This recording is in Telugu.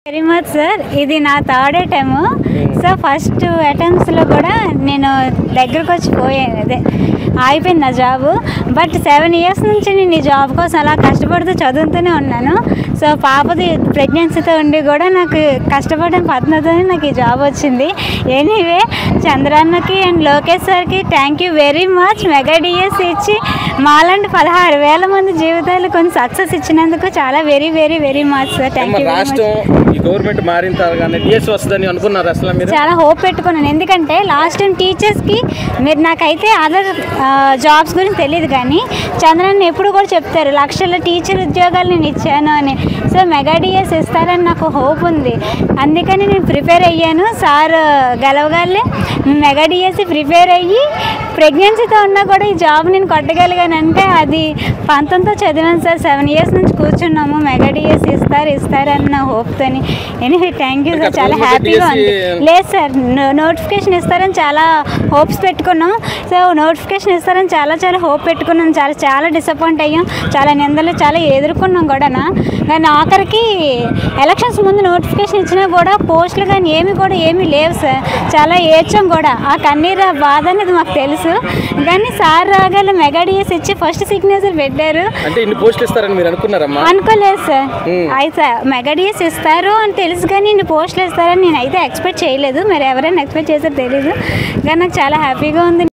Very much sir. ఇది నా థర్డ్ అటెంప్ట్. సో ఫస్ట్ అటెంప్ట్స్లో కూడా నేను దగ్గరకు వచ్చి అదే అయిపోయింది నా జాబు. బట్ 7 years నుంచి నేను ఈ జాబ్ కోసం అలా కష్టపడుతూ చదువుతూనే ఉన్నాను. సో పాపది ప్రెగ్నెన్సీతో ఉండి కూడా నాకు కష్టపడిన పద్ధతితోనే నాకు ఈ జాబ్ వచ్చింది. ఎనీవే చంద్రన్నకి అండ్ లోకేష్ సార్కి thank you very much. Mega DS ఇచ్చి మాలాంటి 16,000 మంది జీవితాలు కొంచెం సక్సెస్ ఇచ్చినందుకు చాలా very very very much sir. Thank you. Government మారిన తర్వాత డిఎస్ వస్తుందని అనుకున్నారు అసలు మీరు? చాలా హోప్ పెట్టుకున్నాను. ఎందుకంటే లాస్ట్ టైం టీచర్స్కి మీరు నాకైతే అదర్ జాబ్స్ గురించి తెలియదు, కానీ చంద్రన్న ఎప్పుడు కూడా చెప్తారు లక్షల టీచర్ ఉద్యోగాలు నేను ఇచ్చాను అని. సో మెగా డిఎస్ ఇస్తారని నాకు హోప్ ఉంది. అందుకని నేను ప్రిపేర్ అయ్యాను. సార్ గెలవగానే మెగా డిఎస్సి ప్రిపేర్ అయ్యి ప్రెగ్నెన్సీతో ఉన్నా కూడా ఈ జాబ్ నేను కొట్టగలిగానంటే అది పంతంతో చదివాను సార్. 7 years నుంచి కూర్చున్నాము. మెగా డిఎస్ ఇస్తారన్న హోప్తోని. Anyway thank you sir. చాలా హ్యాపీగా ఉంది. లేదు సార్, నోటిఫికేషన్ ఇస్తారని చాలా హోప్స్ పెట్టుకున్నాం. సో నోటిఫికేషన్ ఇస్తారని చాలా చాలా హోప్ పెట్టుకున్నాం. చాలా డిసప్పాయింట్ అయ్యాం. చాలా నిందలు చాలా ఎదుర్కొన్నాం కూడా. కానీ ఆఖరికి ఎలక్షన్స్ ముందు నోటిఫికేషన్ ఇచ్చినా కూడా పోస్టులు కానీ ఏమీ లేవు సార్. చాలా ఏడ్చాం కూడా. ఆ కన్నీరు బాధ అనేది మాకు తెలుసు. కానీ సార్ రాగానే మెగా డిఎస్ ఇచ్చి ఫస్ట్ సిగ్నేచర్ పెట్టారు. అనుకోలేదు సార్. అయితే మెగా డిఎస్ ఇస్తారు అని తెలుసు, కానీ ఇన్ని పోస్టులు ఇస్తారని నేనైతే ఎక్స్పెక్ట్ చేయలేదు. మరి ఎవరైనా ఎక్స్పెక్ట్ చేసారో తెలీదు. కానీ నాకు చాలా హ్యాపీగా ఉంది.